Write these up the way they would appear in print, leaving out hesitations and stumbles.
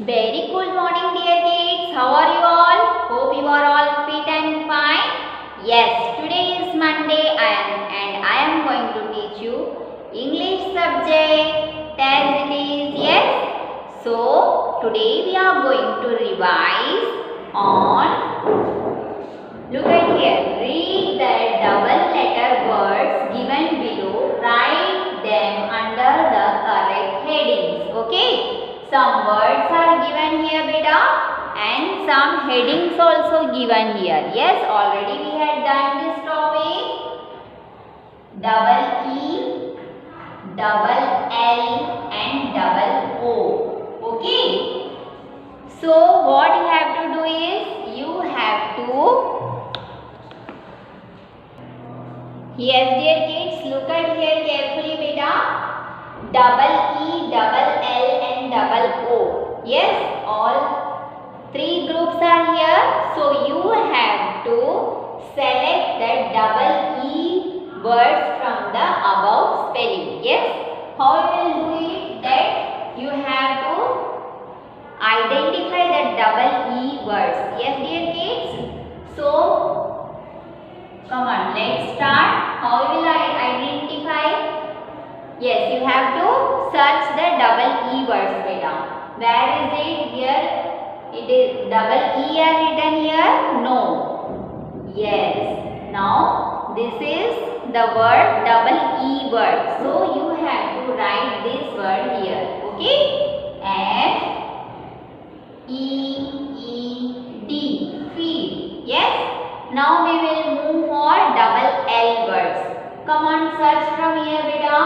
Very good morning, dear kids. How are you all? Hope you are all fit and fine. Yes, today is Monday and I am going to teach you English subject as it is. Yes. So today we are going to revise on. Look at here. Read the double letter words given below. Write them under the correct headings. Okay. Some words are given here, beta, and some headings also given here. Yes, already we had done this topic. Double E, double L, and double O. Okay. So what you have to do is you have to. Yes, dear kids, look at here carefully, beta. Double E, double L and double O. Yes, all three groups are here. So you have to select the double E words from the above spelling. Yes, how you will do it? That you have to identify the double E words. Yes, dear kids. So come on, let's start. How will I identify? Yes, you have to search the double E words, beta. Where is it? Here it is. Double E are written here? No. Yes. Now this is the word double E word. So you have to write this word here. Okay? F E D. Feed. Yes. Now we will move for double L words. Come on, search from here, beta.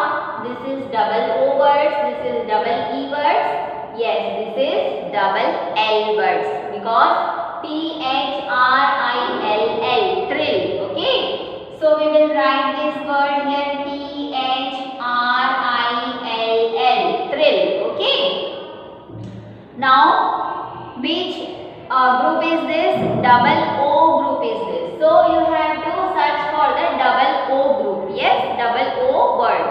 This is double O words. This is double E words. Yes, this is double L words because THRILL, thrill. Okay. So we will write this word here THRILL, thrill. Okay. Now, which group is this? Double O group is this. So you have to search for the double O group. Yes, double O word.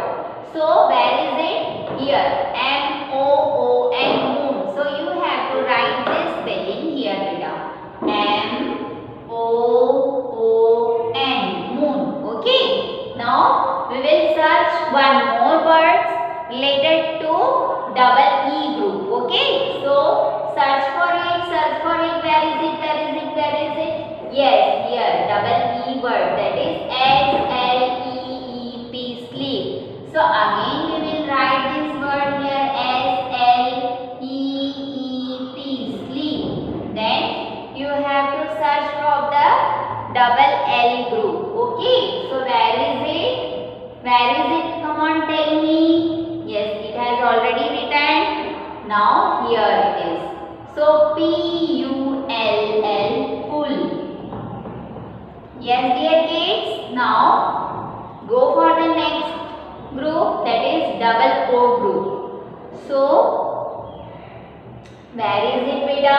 So where is it? Here. M-O-O-N, moon. So you have to write this spelling here, beta. M-O-O-N, moon. Okay. Now we will search one more words related to double E group. Okay. So search for it. Search for it. Where is it? Where is it? Where is it? Yes, here. Double E word. That is S-L-E-E-P. Sleep. So again we will write this word here S-L-E-E-P, sleep. Then you have to search for the double L group. Okay. So where is it? Where is it? Come on, tell me. Yes, it has already written. Now here it is. So P-U-L-L, pull. Yes, dear kids. Now go for the next group, that is double O group. So where is it, beta?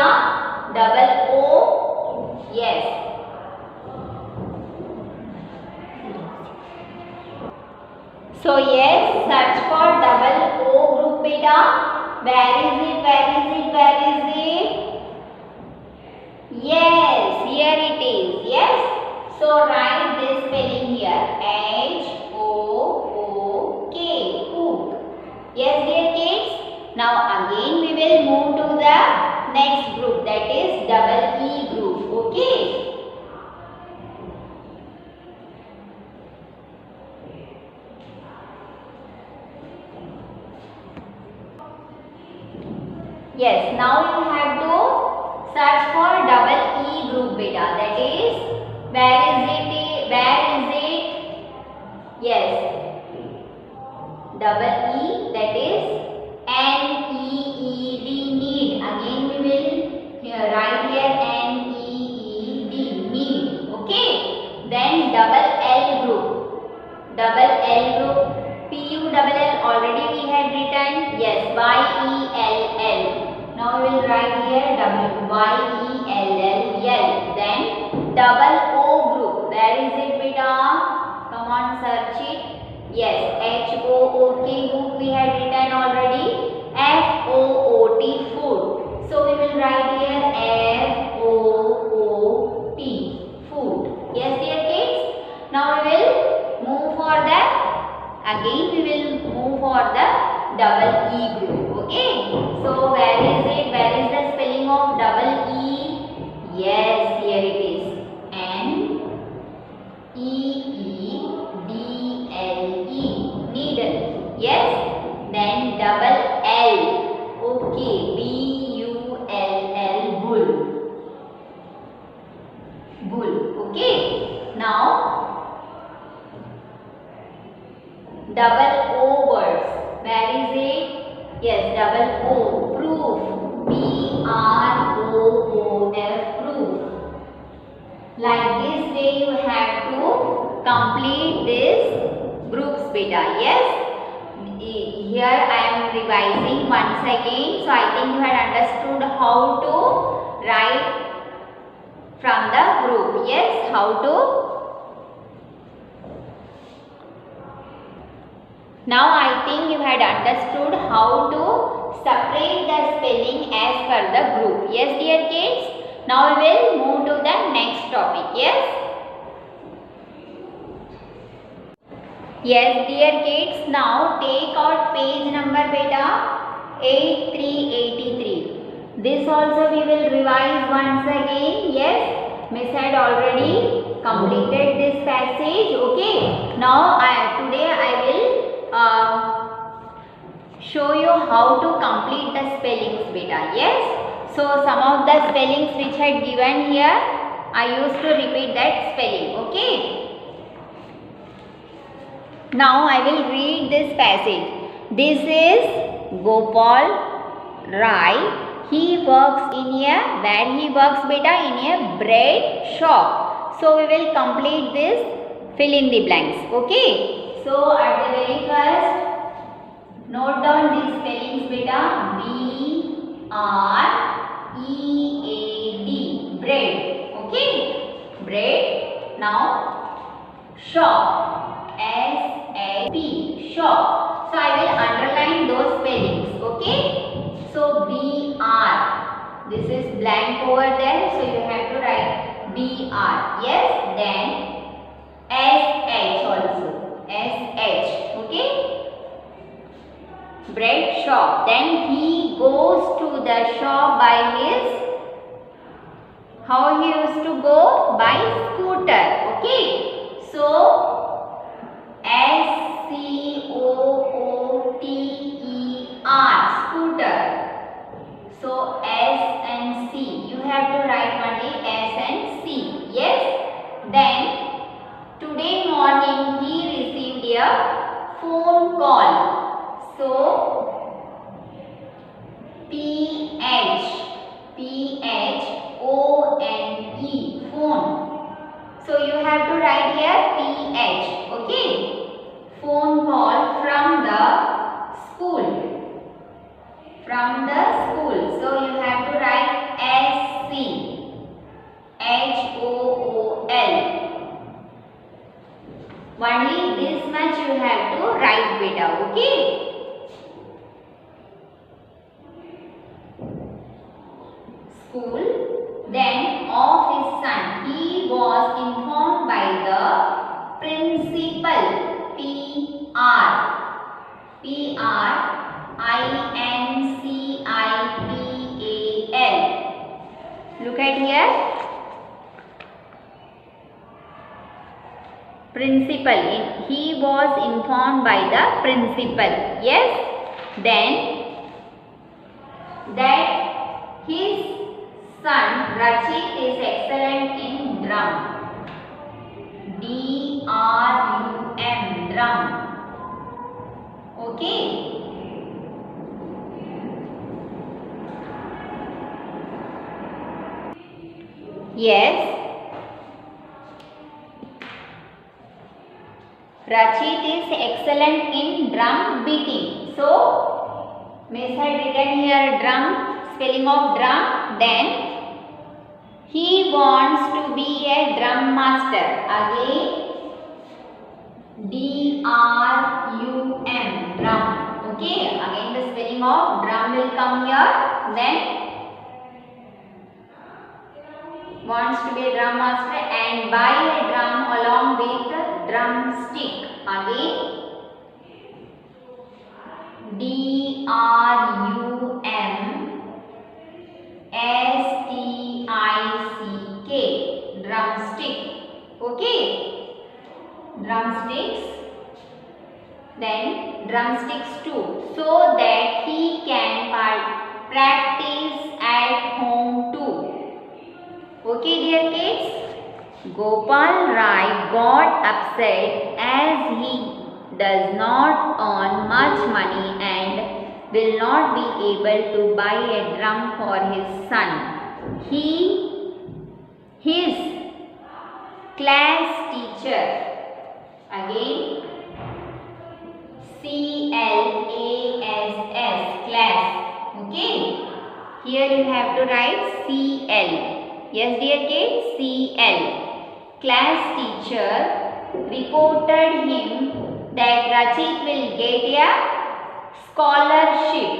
Double O. Yes. So yes, search for double O group, beta. Where is it? Where is it? Where is it? Yes, here it is. Yes. So write this spelling here. H Yes, dear kids. Now again we will move to the next group, that is double E group. Okay. Yes, now you have to search for double E group, beta. That is, where is it? Where is it? Yes. Double E, that is N-E-E-D, need. Again we will write here N-E-E-D, need. Okay. Then double L group. Double L group. P-U-double-L already we had written. Yes, Y-E-L-L. Now we will write here Y-E-L-L-L. Then double O group. Where is it, beta? Come on, search it. Yes, H-O-O-T group we had written already. F-O-O-T, food. So double E group. Okay. So where is it? Where is the spelling of double E? Yes, here it is. N-E-E-D-L-E. Needle. Yes. Then double L. Okay. B-U-L-L. Bull. Bull. Okay. Now double O words. Where is it? Yes, double O. Proof. P-R-O-O-F. Proof. Like this way you have to complete this groups beta. Yes. Here I am revising once again. So I think you had understood how to write from the group. Yes. How to. Now I think you had understood how to separate the spelling as per the group. Yes, dear kids. Now we will move to the next topic. Yes. Yes, dear kids. Now take out page number beta 8383. This also we will revise once again. Yes. Miss had already completed this passage. Okay. Now today I will show you how to complete the spellings beta. Yes. So some of the spellings which I had given here, I used to repeat that spelling. Okay. Now I will read this passage. This is Gopal Rai. He works in a, where he works beta? In a bread shop. So we will complete this, fill in the blanks. Okay. So at the very first, note down these spellings beta. B-R-E-A-D. Bread. Okay. Bread. Now shop. S-H-P. Shop. So I will underline those spellings. Okay. So B-R. This is blank over there. So you have to write B-R. Yes. Then S-H also. S-H. Okay. Bread shop. Then he goes to the shop by his, how he used to go? By scooter. Okay. So S-C-O-O-T-E-R. Scooter. So S and C. You have to write only S and C. Yes. Then today morning he received a phone call. So P-H-O-N-E. Phone. So you have to write here P-H. Okay. Phone call from the school. From the school. So you have to write S-C. H-O-O-L. Only this much you have to write beta. Okay. School. Then of his son. He was informed by the principal. P-R. P-R-I-N-C-I-P-A-L. Look at here. Principal. He was informed by the principal. Yes. Then that his son Rachit is excellent in drum. D-R-U-M. Drum. Okay. Yes. Rachit is excellent in drum beating. So, Miss had written here drum, spelling of drum. Then, he wants to be a drum master. Again, D-R-U-M. Drum. Okay. Again, the spelling of drum will come here. Then, wants to be a drum master and buy a drum along with a drumstick. Again, D-R-U-M-S-T-I-C-K, drumstick. Okay, drumsticks. Then drumsticks too, so that he can practice at home too. Okay, dear kids. Gopal Rai got upset as he does not earn much money and will not be able to buy a drum for his son. His class teacher, again C-L-A-S-S, class. Okay, here you have to write C-L. Yes, dear kids, C-L. Class teacher reported him that Rachit will get a scholarship.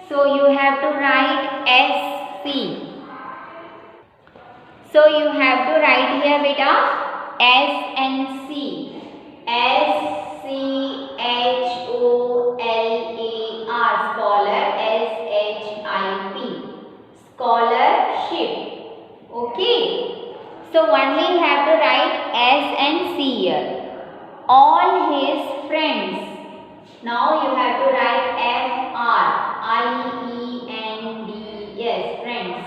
So you have to write SC. So you have to write here beta S and C. S-C-H-O-L-A-R, scholar, S-H-I-P, scholarship. Okay, so only you have to write S and C here. All his friends. Now you have to write F-R, I-E-N-D-S, friends.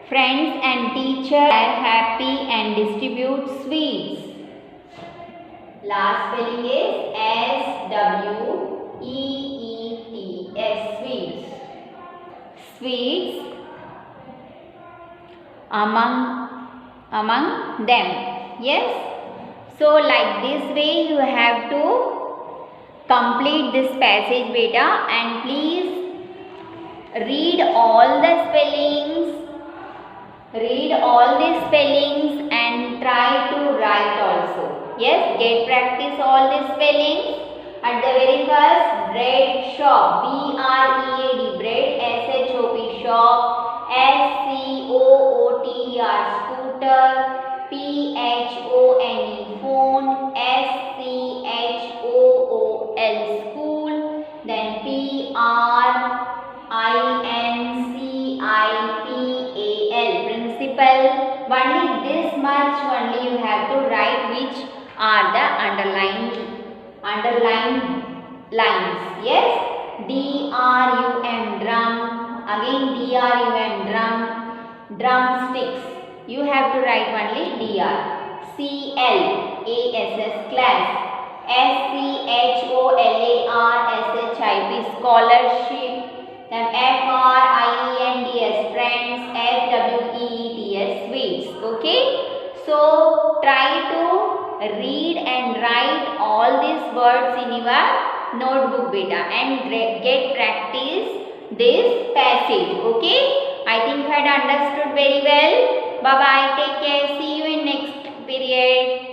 Friends and teacher are happy and distribute sweets. Last spelling is S-W-E-E-T-S, sweets. Sweets among them. Yes. So like this way you have to complete this passage beta, and please read all the spellings. Read all these spellings and try to write also. Yes, get practice all these spellings. At the very first, bread shop, B-R-E-A-D, bread, S-H-O-P, shop, S-C-O-O-T-E-R, scooter, P-H-O-N-E, phone, S-C-H-O-O-L, school, then P-R-I-N-C-I-P-A-L, principal. Only this much only you have to write, which are the underlined lines. Yes, D-R-U-M, drum, again D-R-U-M, drum, drumsticks. You have to write only D-R. C-L-A-S-S, class, S-C-H-O-L-A-R-S-H-I-P, scholarship, then F-R-I-E-N-D-S, friends, S-W-E-E-T-S, sweets. Okay, so try to read and write all these words in your notebook beta, and get practice this passage. Okay, I think you had understood very well. Bye bye, take care, see you in next period.